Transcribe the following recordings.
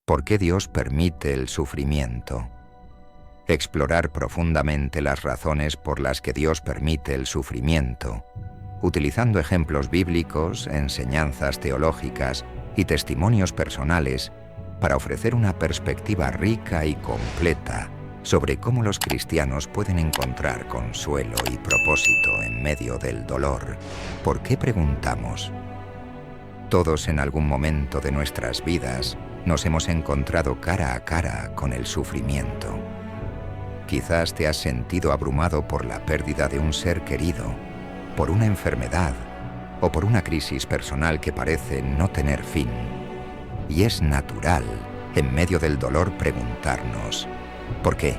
¿Por qué Dios permite el sufrimiento? Explorar profundamente las razones por las que Dios permite el sufrimiento, utilizando ejemplos bíblicos, enseñanzas teológicas y testimonios personales para ofrecer una perspectiva rica y completa sobre cómo los cristianos pueden encontrar consuelo y propósito en medio del dolor. ¿Por qué preguntamos? Todos en algún momento de nuestras vidas nos hemos encontrado cara a cara con el sufrimiento. Quizás te has sentido abrumado por la pérdida de un ser querido, por una enfermedad o por una crisis personal que parece no tener fin. Y es natural, en medio del dolor, preguntarnos, ¿por qué?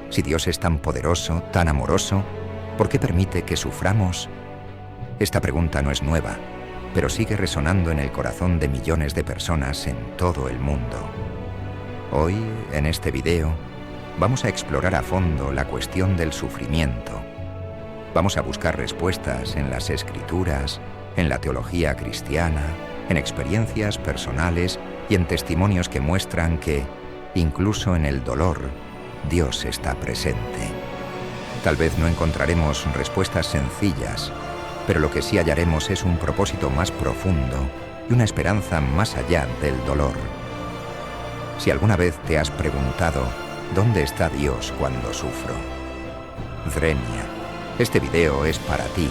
Si Dios es tan poderoso, tan amoroso, ¿por qué permite que suframos? Esta pregunta no es nueva, pero sigue resonando en el corazón de millones de personas en todo el mundo. Hoy, en este video, vamos a explorar a fondo la cuestión del sufrimiento. Vamos a buscar respuestas en las Escrituras, en la teología cristiana, en experiencias personales y en testimonios que muestran que, incluso en el dolor, Dios está presente. Tal vez no encontraremos respuestas sencillas, pero lo que sí hallaremos es un propósito más profundo y una esperanza más allá del dolor. Si alguna vez te has preguntado, ¿dónde está Dios cuando sufro? Drenia, este video es para ti.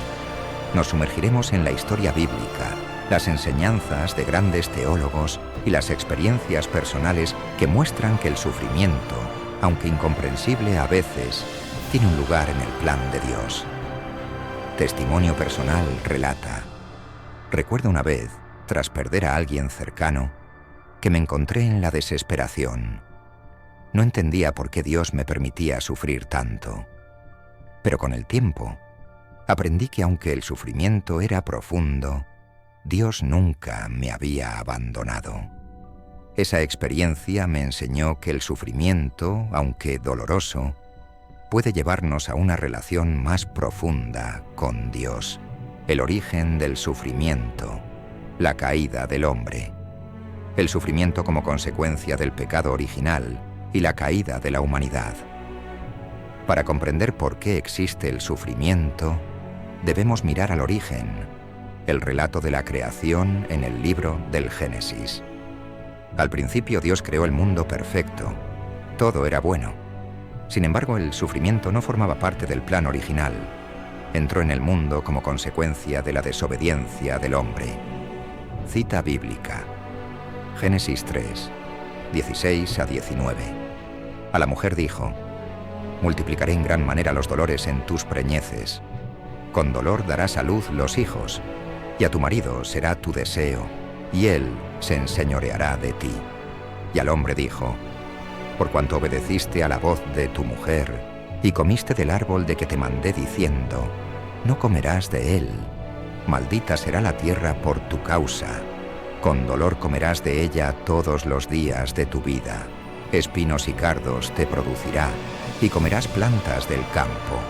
Nos sumergiremos en la historia bíblica, las enseñanzas de grandes teólogos y las experiencias personales que muestran que el sufrimiento, aunque incomprensible a veces, tiene un lugar en el plan de Dios. Testimonio personal relata: recuerdo una vez, tras perder a alguien cercano, que me encontré en la desesperación. No entendía por qué Dios me permitía sufrir tanto. Pero con el tiempo, aprendí que aunque el sufrimiento era profundo, Dios nunca me había abandonado. Esa experiencia me enseñó que el sufrimiento, aunque doloroso, puede llevarnos a una relación más profunda con Dios, el origen del sufrimiento, la caída del hombre, el sufrimiento como consecuencia del pecado original y la caída de la humanidad. Para comprender por qué existe el sufrimiento, debemos mirar al origen, el relato de la creación en el libro del Génesis. Al principio Dios creó el mundo perfecto, todo era bueno. Sin embargo, el sufrimiento no formaba parte del plan original. Entró en el mundo como consecuencia de la desobediencia del hombre. Cita bíblica. Génesis 3, 16 a 19. A la mujer dijo: multiplicaré en gran manera los dolores en tus preñeces. Con dolor darás a luz los hijos, y a tu marido será tu deseo, y él se enseñoreará de ti. Y al hombre dijo: por cuanto obedeciste a la voz de tu mujer, y comiste del árbol de que te mandé diciendo, no comerás de él, maldita será la tierra por tu causa, con dolor comerás de ella todos los días de tu vida, espinos y cardos te producirá, y comerás plantas del campo,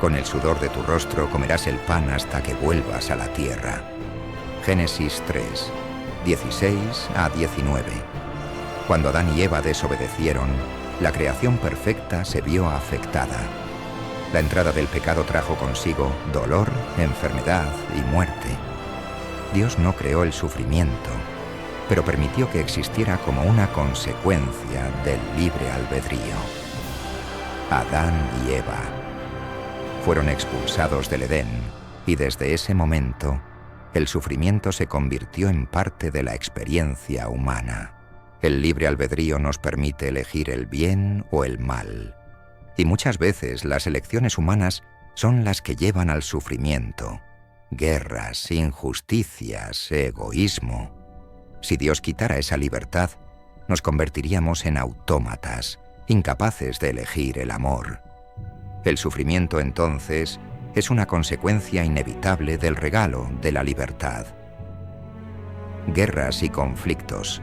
con el sudor de tu rostro comerás el pan hasta que vuelvas a la tierra. Génesis 3, 16 a 19. Cuando Adán y Eva desobedecieron, la creación perfecta se vio afectada. La entrada del pecado trajo consigo dolor, enfermedad y muerte. Dios no creó el sufrimiento, pero permitió que existiera como una consecuencia del libre albedrío. Adán y Eva fueron expulsados del Edén, y desde ese momento, el sufrimiento se convirtió en parte de la experiencia humana. El libre albedrío nos permite elegir el bien o el mal. Y muchas veces las elecciones humanas son las que llevan al sufrimiento. Guerras, injusticias, egoísmo. Si Dios quitara esa libertad, nos convertiríamos en autómatas, incapaces de elegir el amor. El sufrimiento, entonces, es una consecuencia inevitable del regalo de la libertad. Guerras y conflictos.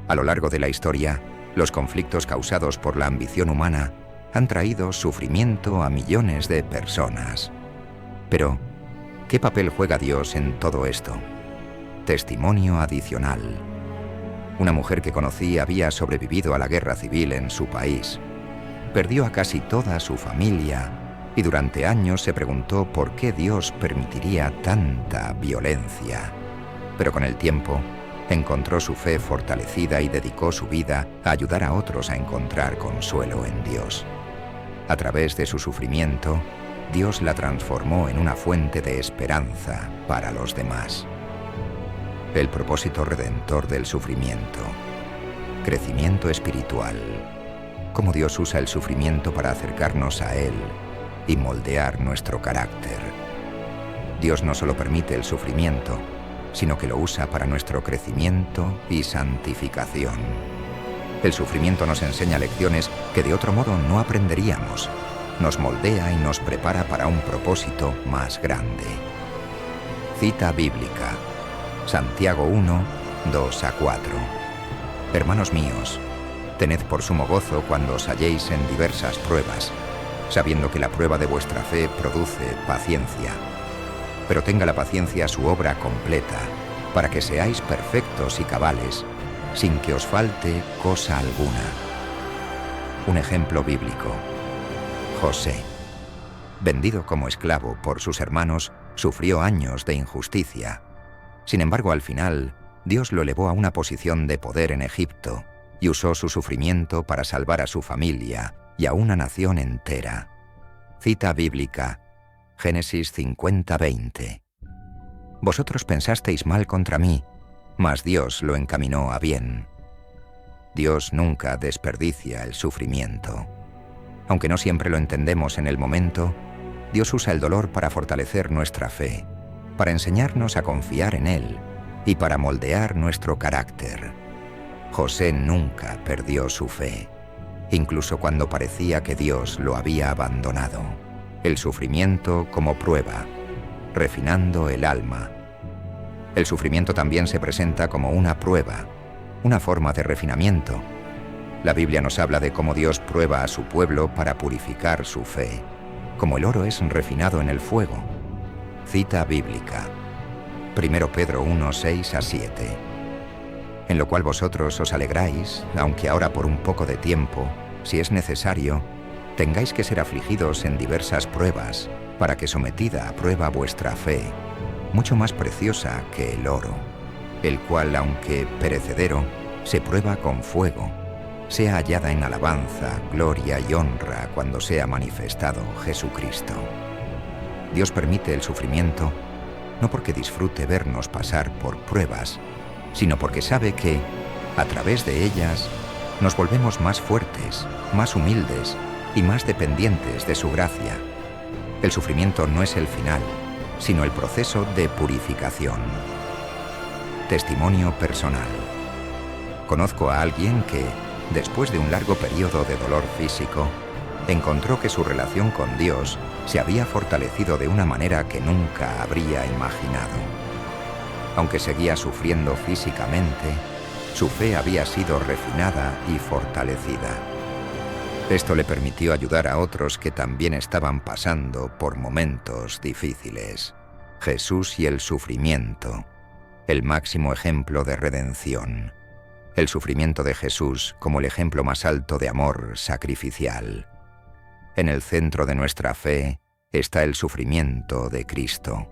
A lo largo de la historia, los conflictos causados por la ambición humana han traído sufrimiento a millones de personas. Pero, ¿qué papel juega Dios en todo esto? Testimonio adicional. Una mujer que conocí había sobrevivido a la guerra civil en su país. Perdió a casi toda su familia y durante años se preguntó por qué Dios permitiría tanta violencia. Pero con el tiempo encontró su fe fortalecida y dedicó su vida a ayudar a otros a encontrar consuelo en Dios. A través de su sufrimiento, Dios la transformó en una fuente de esperanza para los demás. El propósito redentor del sufrimiento. Crecimiento espiritual. Cómo Dios usa el sufrimiento para acercarnos a Él y moldear nuestro carácter. Dios no solo permite el sufrimiento, sino que lo usa para nuestro crecimiento y santificación. El sufrimiento nos enseña lecciones que de otro modo no aprenderíamos. Nos moldea y nos prepara para un propósito más grande. Cita bíblica. Santiago 1, 2-4. Hermanos míos, tened por sumo gozo cuando os halléis en diversas pruebas, sabiendo que la prueba de vuestra fe produce paciencia. Pero tenga la paciencia su obra completa, para que seáis perfectos y cabales, sin que os falte cosa alguna. Un ejemplo bíblico. José, vendido como esclavo por sus hermanos, sufrió años de injusticia. Sin embargo, al final, Dios lo elevó a una posición de poder en Egipto y usó su sufrimiento para salvar a su familia y a una nación entera. Cita bíblica, Génesis 50:20. Vosotros pensasteis mal contra mí, mas Dios lo encaminó a bien. Dios nunca desperdicia el sufrimiento. Aunque no siempre lo entendemos en el momento, Dios usa el dolor para fortalecer nuestra fe, para enseñarnos a confiar en Él y para moldear nuestro carácter. José nunca perdió su fe, incluso cuando parecía que Dios lo había abandonado. El sufrimiento como prueba, refinando el alma. El sufrimiento también se presenta como una prueba, una forma de refinamiento. La Biblia nos habla de cómo Dios prueba a su pueblo para purificar su fe, como el oro es refinado en el fuego. Cita bíblica. 1 Pedro 1, 6-7. En lo cual vosotros os alegráis, aunque ahora por un poco de tiempo, si es necesario, tengáis que ser afligidos en diversas pruebas, para que sometida a prueba vuestra fe, mucho más preciosa que el oro, el cual, aunque perecedero, se prueba con fuego, sea hallada en alabanza, gloria y honra cuando sea manifestado Jesucristo. Dios permite el sufrimiento no porque disfrute vernos pasar por pruebas, sino porque sabe que, a través de ellas, nos volvemos más fuertes, más humildes y más dependientes de su gracia. El sufrimiento no es el final, sino el proceso de purificación. Testimonio personal. Conozco a alguien que, después de un largo periodo de dolor físico, encontró que su relación con Dios se había fortalecido de una manera que nunca habría imaginado. Aunque seguía sufriendo físicamente, su fe había sido refinada y fortalecida. Esto le permitió ayudar a otros que también estaban pasando por momentos difíciles. Jesús y el sufrimiento, el máximo ejemplo de redención. El sufrimiento de Jesús como el ejemplo más alto de amor sacrificial. En el centro de nuestra fe está el sufrimiento de Cristo.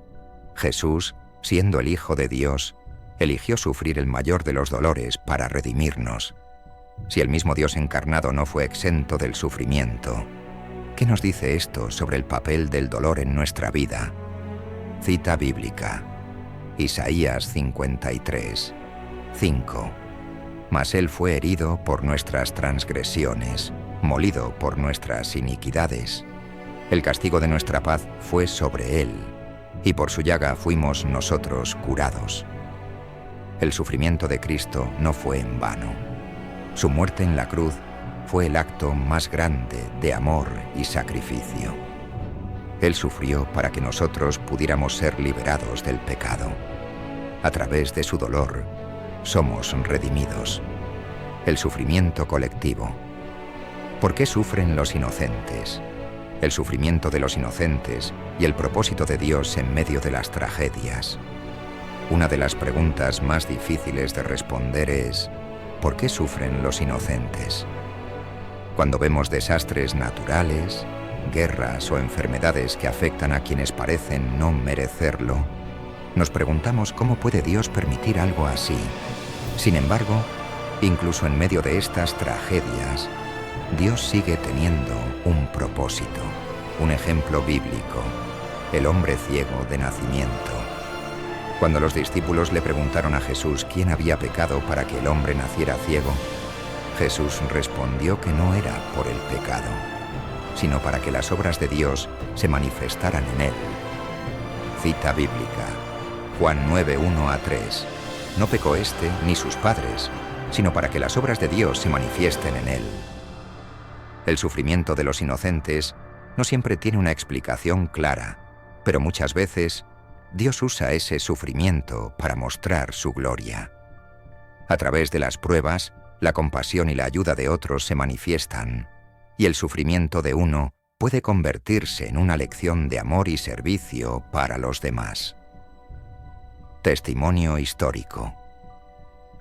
Jesús, siendo el Hijo de Dios, eligió sufrir el mayor de los dolores para redimirnos. Si el mismo Dios encarnado no fue exento del sufrimiento, ¿qué nos dice esto sobre el papel del dolor en nuestra vida? Cita bíblica. Isaías 53, 5. Mas Él fue herido por nuestras transgresiones, molido por nuestras iniquidades. El castigo de nuestra paz fue sobre Él, y por su llaga fuimos nosotros curados. El sufrimiento de Cristo no fue en vano. Su muerte en la cruz fue el acto más grande de amor y sacrificio. Él sufrió para que nosotros pudiéramos ser liberados del pecado. A través de su dolor, somos redimidos. El sufrimiento colectivo. ¿Por qué sufren los inocentes? El sufrimiento de los inocentes y el propósito de Dios en medio de las tragedias. Una de las preguntas más difíciles de responder es: ¿por qué sufren los inocentes? Cuando vemos desastres naturales, guerras o enfermedades que afectan a quienes parecen no merecerlo, nos preguntamos cómo puede Dios permitir algo así. Sin embargo, incluso en medio de estas tragedias, Dios sigue teniendo un propósito, un ejemplo bíblico, el hombre ciego de nacimiento. Cuando los discípulos le preguntaron a Jesús quién había pecado para que el hombre naciera ciego, Jesús respondió que no era por el pecado, sino para que las obras de Dios se manifestaran en él. Cita bíblica, Juan 9, 1-3. No pecó éste ni sus padres, sino para que las obras de Dios se manifiesten en él. El sufrimiento de los inocentes no siempre tiene una explicación clara, pero muchas veces Dios usa ese sufrimiento para mostrar su gloria. A través de las pruebas, la compasión y la ayuda de otros se manifiestan, y el sufrimiento de uno puede convertirse en una lección de amor y servicio para los demás. Testimonio histórico.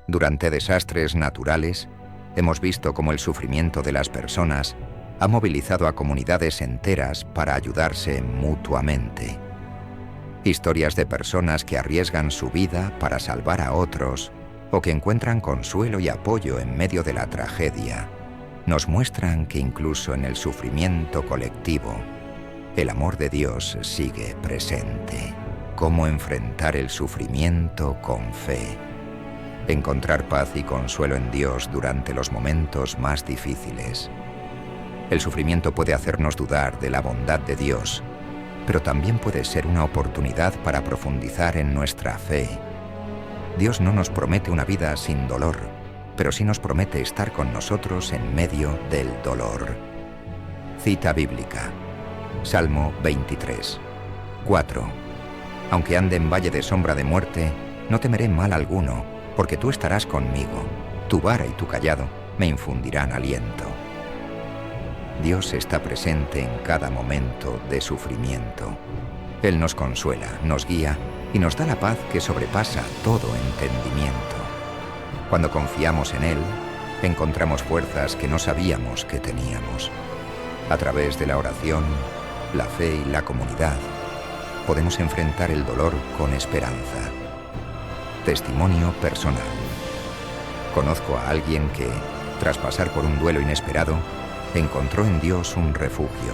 Durante desastres naturales, hemos visto cómo el sufrimiento de las personas ha movilizado a comunidades enteras para ayudarse mutuamente. Historias de personas que arriesgan su vida para salvar a otros o que encuentran consuelo y apoyo en medio de la tragedia nos muestran que incluso en el sufrimiento colectivo, el amor de Dios sigue presente. Cómo enfrentar el sufrimiento con fe. Encontrar paz y consuelo en Dios durante los momentos más difíciles. El sufrimiento puede hacernos dudar de la bondad de Dios, pero también puede ser una oportunidad para profundizar en nuestra fe. Dios no nos promete una vida sin dolor, pero sí nos promete estar con nosotros en medio del dolor. Cita bíblica, Salmo 23, 4. Aunque ande en valle de sombra de muerte, no temeré mal alguno, porque tú estarás conmigo. Tu vara y tu cayado me infundirán aliento. Dios está presente en cada momento de sufrimiento. Él nos consuela, nos guía y nos da la paz que sobrepasa todo entendimiento. Cuando confiamos en Él, encontramos fuerzas que no sabíamos que teníamos. A través de la oración, la fe y la comunidad, podemos enfrentar el dolor con esperanza. Testimonio personal. Conozco a alguien que, tras pasar por un duelo inesperado, encontró en Dios un refugio.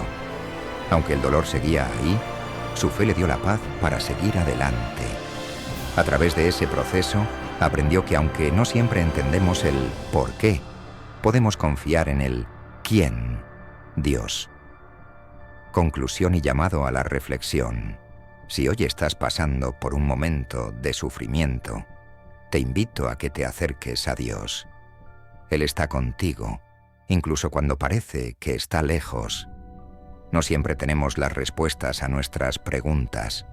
Aunque el dolor seguía ahí, su fe le dio la paz para seguir adelante. A través de ese proceso, aprendió que aunque no siempre entendemos el por qué, podemos confiar en el quién, Dios. Conclusión y llamado a la reflexión. Si hoy estás pasando por un momento de sufrimiento, te invito a que te acerques a Dios. Él está contigo, incluso cuando parece que está lejos. No siempre tenemos las respuestas a nuestras preguntas,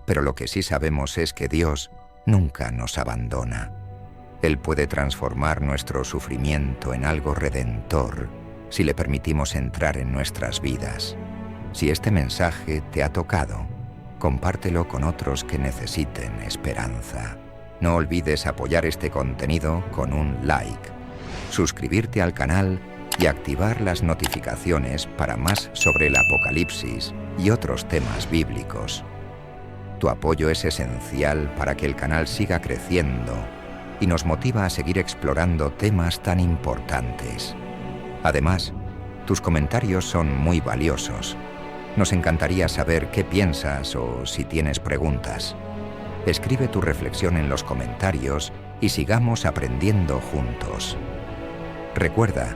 pero lo que sí sabemos es que Dios nunca nos abandona. Él puede transformar nuestro sufrimiento en algo redentor si le permitimos entrar en nuestras vidas. Si este mensaje te ha tocado, compártelo con otros que necesiten esperanza. No olvides apoyar este contenido con un like, suscribirte al canal y activar las notificaciones para más sobre el Apocalipsis y otros temas bíblicos. Tu apoyo es esencial para que el canal siga creciendo y nos motiva a seguir explorando temas tan importantes. Además, tus comentarios son muy valiosos. Nos encantaría saber qué piensas o si tienes preguntas. Escribe tu reflexión en los comentarios y sigamos aprendiendo juntos. Recuerda,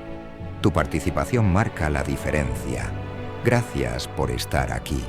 tu participación marca la diferencia. Gracias por estar aquí.